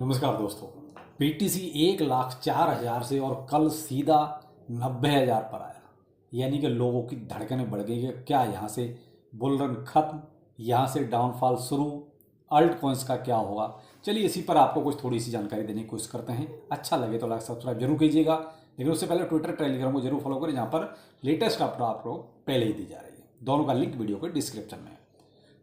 नमस्कार दोस्तों। बीटीसी 1,04,000 से और कल सीधा 90,000 पर आया, यानी कि लोगों की धड़कनें बढ़ गई कि क्या यहाँ से बुल रन खत्म, यहाँ से डाउनफॉल शुरू, अल्ट कॉइन्स का क्या होगा। चलिए इसी पर आपको कुछ थोड़ी सी जानकारी देने की कोशिश करते हैं। अच्छा लगे तो लाइक सब्सक्राइब जरूर कीजिएगा, लेकिन उससे पहले ट्विटर टेलीग्राम को जरूर फॉलो करें, जहाँ पर लेटेस्ट अपडेट आपको पहले ही दी जा रही है। दोनों का लिंक वीडियो के डिस्क्रिप्शन में है।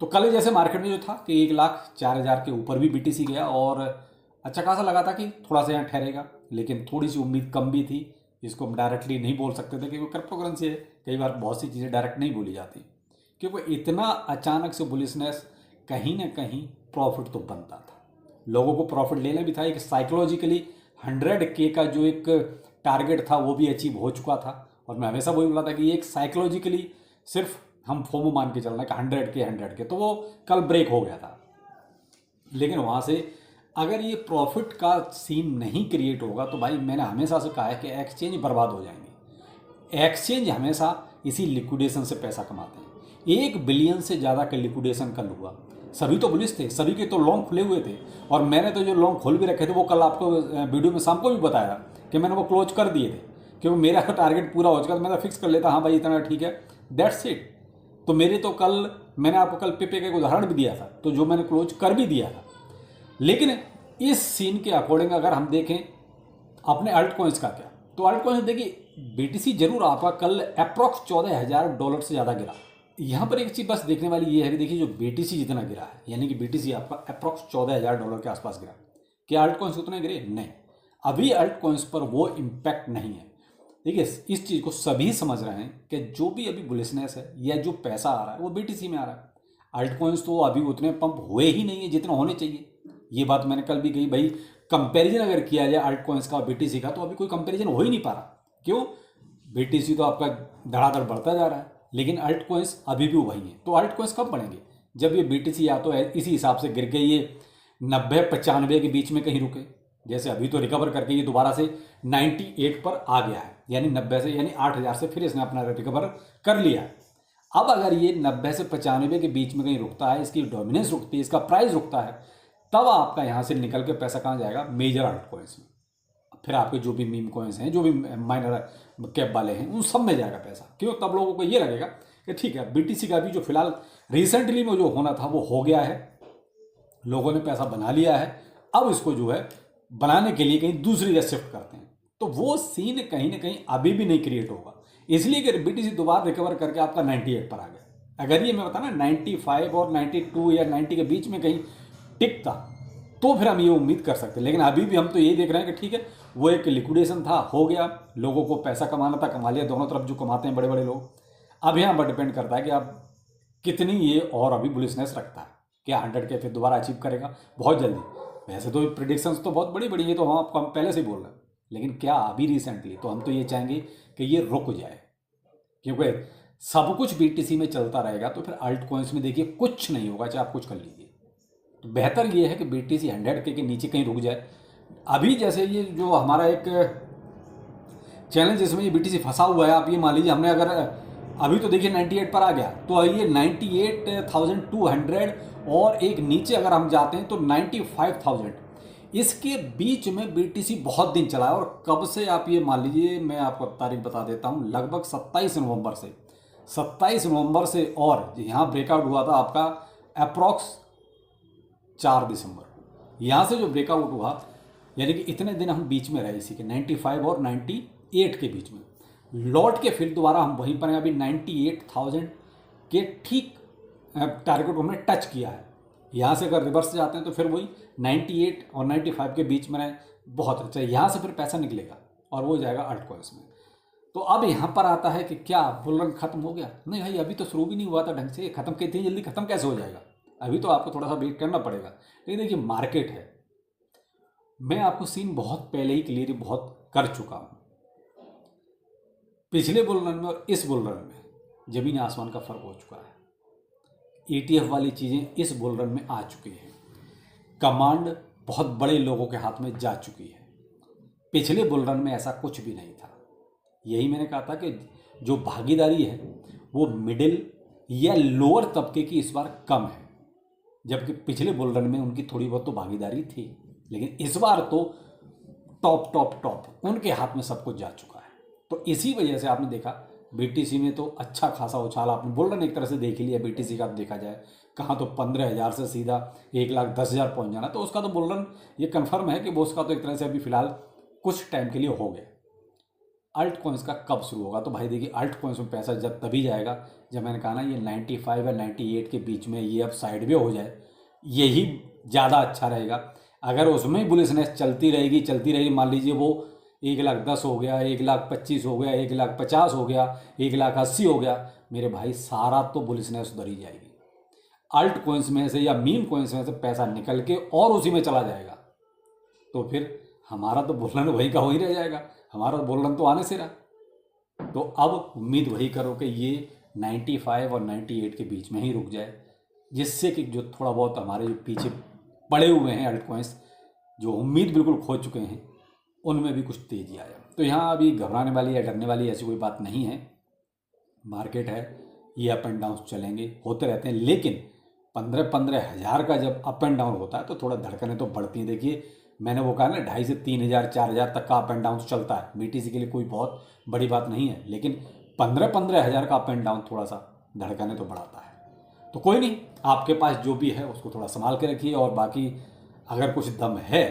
तो कल जैसे मार्केट में जो था कि 1,04,000 के ऊपर भी बीटीसी गया और अच्छा खासा लगा था कि थोड़ा सा यहाँ ठहरेगा, लेकिन थोड़ी सी उम्मीद कम भी थी। इसको हम डायरेक्टली नहीं बोल सकते थे क्योंकि क्रिप्टो करेंसी है, कई बार बहुत सी चीज़ें डायरेक्ट नहीं बोली जाती, क्योंकि इतना अचानक से बुलिशनेस कहीं ना कहीं प्रॉफिट तो बनता था। लोगों को प्रॉफिट लेना भी था। एक साइकोलॉजिकली 100K का जो एक टारगेट था वो भी अचीव हो चुका था, और मैं हमेशा वही बोला था कि एक साइकोलॉजिकली सिर्फ हम फोमो मान के चलना कि 100K, तो वो कल ब्रेक हो गया था। लेकिन वहाँ से अगर ये प्रॉफिट का सीन नहीं क्रिएट होगा तो भाई मैंने हमेशा से कहा है कि एक्सचेंज बर्बाद हो जाएंगे। एक्सचेंज हमेशा इसी लिक्विडेशन से पैसा कमाते हैं। 1 बिलियन से ज़्यादा का लिक्विडेशन कल हुआ। सभी तो बुलिश थे, सभी के तो लॉन्ग खुले हुए थे, और मैंने तो जो लॉन्ग खोल भी रखे थे वो कल आपको वीडियो में शाम को भी बताया कि मैंने वो क्लोज कर दिए थे, क्योंकि मेरा टारगेट पूरा हो चुका था। मैं तो फिक्स कर लेता, हाँ भाई इतना ठीक है, दैट्स इट। तो मेरे तो कल मैंने आपको कल पेपे का एक उदाहरण भी दिया था, तो जो मैंने क्लोज कर भी दिया था। लेकिन इस सीन के अकॉर्डिंग अगर हम देखें अपने अल्ट कॉइन्स का क्या, तो अल्ट कॉइन्स देखिए बीटीसी जरूर आपका कल अप्रॉक्स $14,000 से ज़्यादा गिरा। यहाँ पर एक चीज़ बस देखने वाली ये है कि देखिए जो बीटीसी जितना गिरा है, यानी कि बीटीसी आपका अप्रॉक्स $14,000 के आसपास गिरा, क्या अल्ट कॉइन्स उतने गिरे? नहीं, अभी अल्ट कॉइन्स पर वो इम्पैक्ट नहीं है। देखिए इस चीज़ को सभी समझ रहे हैं कि जो भी अभी बुलिशनेस है या जो पैसा आ रहा है वो बीटीसी में आ रहा है। अल्ट कॉइन्स तो अभी उतने पंप हुए ही नहीं है जितना होने चाहिए। ये बात मैंने कल भी कही, भाई कंपैरिजन अगर किया जाए अल्ट कॉइन्स का और बीटीसी का, तो अभी कोई कंपैरिजन हो ही नहीं पा रहा। क्यों? बीटीसी तो आपका धड़ाधड़ बढ़ता जा रहा है, लेकिन अल्ट कॉइन्स अभी भी वही है। तो अल्ट कॉइन्स कब बढ़ेंगे? जब ये बीटीसी या तो इसी हिसाब से गिर के ये 90-95 के बीच में कहीं रुके। जैसे अभी तो रिकवर करके ये दोबारा से 98 पर आ गया है, यानी 90 से, यानी 8,000 से फिर इसने अपना रिकवर कर लिया है। अब अगर ये 90 से 95 के बीच में कहीं रुकता है, इसकी डोमिनेंस रुकती है, इसका प्राइस रुकता है, तब आपका यहाँ से निकल के पैसा कहाँ जाएगा? मेजर अल्ट कॉइन्स में। फिर आपके जो भी मीम कॉइन्स हैं, जो भी माइनर कैप वाले हैं, उन सब में जाएगा पैसा। क्यों? तब लोगों को ये लगेगा कि ठीक है, बीटीसी का भी जो फिलहाल रिसेंटली में जो होना था वो हो गया है, लोगों ने पैसा बना लिया है, अब इसको जो है बनाने के लिए कहीं दूसरी जगह शिफ्ट करते हैं। तो वो सीन कहीं ना कहीं अभी भी नहीं क्रिएट होगा, इसलिए कि बीटीसी दोबारा रिकवर करके आपका 98 पर आ गया। अगर ये मैं बताना 95 और 92 या 90 के बीच में कहीं टिकता तो फिर हम ये उम्मीद कर सकते हैं। लेकिन अभी भी हम तो ये देख रहे हैं कि ठीक है, वो एक लिक्विडेशन था, हो गया, लोगों को पैसा कमाना था, कमा लिया। दोनों तरफ जो कमाते हैं बड़े बड़े लोग। अब यहाँ पर डिपेंड करता है कि आप कितनी ये और अभी बुलिशनेस रखता है। क्या 100K फिर दोबारा अचीव करेगा बहुत जल्दी? वैसे तो प्रिडिक्शंस तो बहुत बड़ी बड़ी है, तो हम आपको पहले से ही बोल रहे हैं, लेकिन क्या अभी रिसेंटली? तो हम तो ये चाहेंगे कि ये रुक जाए, क्योंकि सब कुछ बीटीसी में चलता रहेगा तो फिर अल्ट कॉइन्स में देखिए कुछ नहीं होगा, चाहे आप कुछ कर लीजिए। तो बेहतर ये है कि बीटीसी 100K के नीचे कहीं रुक जाए। अभी जैसे ये जो हमारा एक चैलेंज जिसमें ये बीटीसी फंसा हुआ है, आप ये मान लीजिए हमने अगर अभी तो देखिए 98 पर आ गया, तो ये 98,200 और एक नीचे अगर हम जाते हैं तो 95,000, इसके बीच में बीटीसी बहुत दिन चला है। और कब से आप ये मान लीजिए, मैं आपको तारीख बता देता हूँ, लगभग 27 नवंबर से, 27 नवंबर से, और यहाँ ब्रेकआउट हुआ था आपका अप्रॉक्स 4 दिसंबर को। यहाँ से जो ब्रेकआउट हुआ, यानी कि इतने दिन हम बीच में रहे इसी के 95 और 98 के बीच में, लौट के फिर दोबारा हम वहीं पर हैं। अभी 98,000 के ठीक टारगेट को हमने टच किया है। यहाँ से अगर रिवर्स जाते हैं तो फिर वही 98 और 95 के बीच में रहे, बहुत अच्छा। यहाँ से फिर पैसा निकलेगा और वो जाएगा अल्ट कॉइन्स में। तो अब यहाँ पर आता है कि क्या बुल रन खत्म हो गया? नहीं भाई, अभी तो शुरू भी नहीं हुआ था ढंग से। खत्म इतनी जल्दी खत्म कैसे हो जाएगा? अभी तो आपको थोड़ा सा वेट करना पड़ेगा। लेकिन देखिए मार्केट है, मैं आपको सीन बहुत पहले ही क्लियर बहुत कर चुका हूँ। पिछले बुल रन में और इस बुल रन में जमीन आसमान का फर्क हो चुका है। ETF वाली चीज़ें इस बुल रन में आ चुकी हैं। कमांड बहुत बड़े लोगों के हाथ में जा चुकी है। पिछले बुल रन में ऐसा कुछ भी नहीं था। यही मैंने कहा था कि जो भागीदारी है वो मिडिल या लोअर तबके की इस बार कम है, जबकि पिछले बुल रन में उनकी थोड़ी बहुत तो भागीदारी थी। लेकिन इस बार तो टॉप टॉप टॉप उनके हाथ में सब कुछ जा चुका है। तो इसी वजह से आपने देखा बीटीसी में तो अच्छा खासा उछाल आपने बुल एक तरह से देख ही लिया बीटीसी का। अब देखा जाए कहाँ तो 15,000 से सीधा 1,10,000 पहुंच जाना, तो उसका तो बुल ये कन्फर्म है कि वो उसका तो एक तरह से अभी फिलहाल कुछ टाइम के लिए हो गया। अल्ट कॉइन्स का कब शुरू होगा? तो भाई देखिए अल्ट कॉइन्स में पैसा जब तभी जाएगा जब मैंने कहा ना ये 95 या 98 के बीच में ये अब साइड वे हो जाए, यही ज़्यादा अच्छा रहेगा। अगर उसमें बुलिशनेस चलती रहेगी, मान लीजिए वो 1,10,000 हो गया, 1,25,000 हो गया, 1,50,000 हो गया, 1,80,000 हो गया, मेरे भाई सारा तो बुलिशनेस उधर ही जाएगी। अल्ट कॉइन्स में से या मीम कॉइन्स में से पैसा निकल के और उसी में चला जाएगा, तो फिर हमारा तो बुलन वही का वही रह जाएगा, हमारा बुलन तो आने से रहा। तो अब उम्मीद वही करो कि ये 95 और 98 के बीच में ही रुक जाए, जिससे कि जो थोड़ा बहुत हमारे जो पीछे पड़े हुए हैं अल्ट कॉइन्स, जो उम्मीद बिल्कुल खो चुके हैं, उनमें भी कुछ तेजी आए। तो यहाँ अभी घबराने वाली या डरने वाली ऐसी कोई बात नहीं है। मार्केट है, ये अप एंड डाउन चलेंगे, होते रहते हैं, लेकिन 15-15 हज़ार का जब अप एंड डाउन होता है तो थोड़ा धड़कनें तो बढ़ती हैं। देखिए मैंने वो कहा ना 2,500 से 3,000 4,000 तक का अप एंड डाउन चलता है, बीटीसी के लिए कोई बहुत बड़ी बात नहीं है, लेकिन 15-15 हज़ार का अप एंड डाउन थोड़ा सा धड़कनें तो बढ़ाता है। तो कोई नहीं, आपके पास जो भी है उसको थोड़ा संभाल के रखिए, और बाकी अगर कुछ दम है,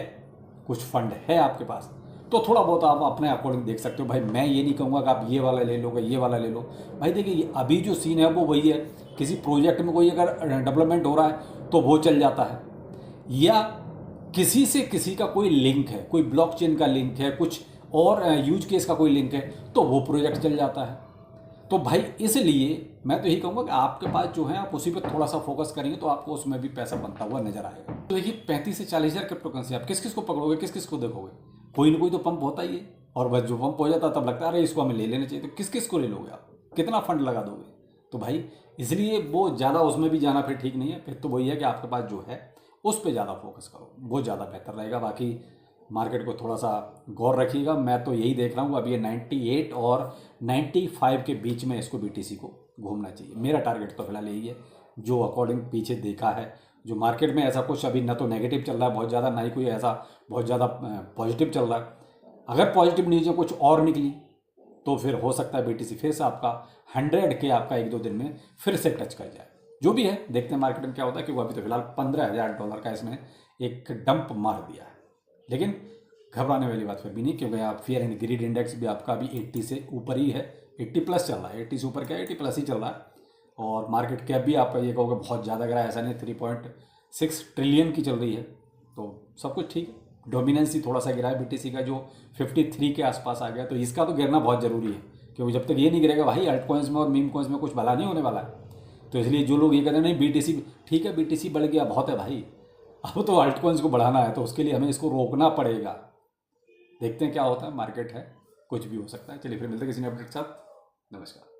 कुछ फंड है आपके पास, तो थोड़ा बहुत आप अपने अकॉर्डिंग देख सकते हो। भाई मैं ये नहीं कहूँगा कि आप ये वाला ले लो, ये वाला ले लो। भाई देखिए अभी जो सीन है वो वही है, किसी प्रोजेक्ट में कोई अगर डेवलपमेंट हो रहा है तो वो चल जाता है, या किसी से किसी का कोई लिंक है, कोई ब्लॉकचेन का लिंक है, कुछ और यूज केस का कोई लिंक है, तो वो प्रोजेक्ट चल जाता है। तो भाई इसलिए मैं तो यही कहूँगा कि आपके पास जो है आप उसी पर थोड़ा सा फोकस करेंगे तो आपको उसमें भी पैसा बनता हुआ नजर आएगा। तो देखिए 35 से 40 हज़ार क्रिप्टो करेंसी आप किस किस को पकड़ोगे, किस किस को देखोगे? कोई ना कोई तो पंप होता ही है, और बस जो पंप हो जाता है तब लगता है अरे इसको हमें ले लेना चाहिए। तो किस किस को ले लोगे आप, कितना फंड लगा दोगे? तो भाई इसलिए वो ज़्यादा उसमें भी जाना फिर ठीक नहीं है। फिर तो वही है कि आपके पास जो है उस पर ज़्यादा फोकस करो, वो ज़्यादा बेहतर रहेगा। बाकी मार्केट को थोड़ा सा गौर रखिएगा। मैं तो यही देख रहा हूँ अभी ये 98 और 95 के बीच में इसको बीटीसी को घूमना चाहिए। मेरा टारगेट तो फिलहाल यही है, जो अकॉर्डिंग पीछे देखा है। जो मार्केट में ऐसा कुछ अभी ना तो नेगेटिव चल रहा है बहुत ज़्यादा, ना ही कोई ऐसा बहुत ज़्यादा पॉजिटिव चल रहा है। अगर पॉजिटिव न्यूज़ें कुछ और निकली तो फिर हो सकता है बीटीसी फिर से आपका 100 के आपका 1-2 दिन में फिर से टच कर जाए। जो भी है देखते हैं मार्केट में क्या होता है, क्योंकि अभी तो फिलहाल $15,000 का इसने एक डंप मार दिया है। लेकिन घबराने वाली बात फिर भी नहीं, क्योंकि आप फियर एंड ग्रीड इंडेक्स भी आपका अभी 80 से ऊपर ही है, 80 प्लस चल रहा है। 80 से ऊपर क्या, 80 प्लस ही चल रहा है। और मार्केट कैप भी आप ये कहोगे बहुत ज़्यादा गिरा है, ऐसा नहीं, 3.6 ट्रिलियन की चल रही है, तो सब कुछ ठीक है। डोमिनेंस ही थोड़ा सा गिरा है बीटीसी का, जो 53 के आसपास आ गया। तो इसका तो गिरना बहुत ज़रूरी है, क्योंकि जब तक ये नहीं गिरेगा भाई अल्ट कॉइन्स में और मीम कॉइन्स में कुछ भला नहीं होने वाला है। तो इसलिए जो लोग ये कहते हैं नहीं बीटीसी ठीक है, बीटीसी बढ़ गया बहुत है भाई, अब तो अल्ट कॉइन्स को बढ़ाना है, तो उसके लिए हमें इसको रोकना पड़ेगा। देखते हैं क्या होता है, मार्केट है, कुछ भी हो सकता है। चलिए फिर मिलते हैं किसी नए अपडेट के साथ। नमस्कार।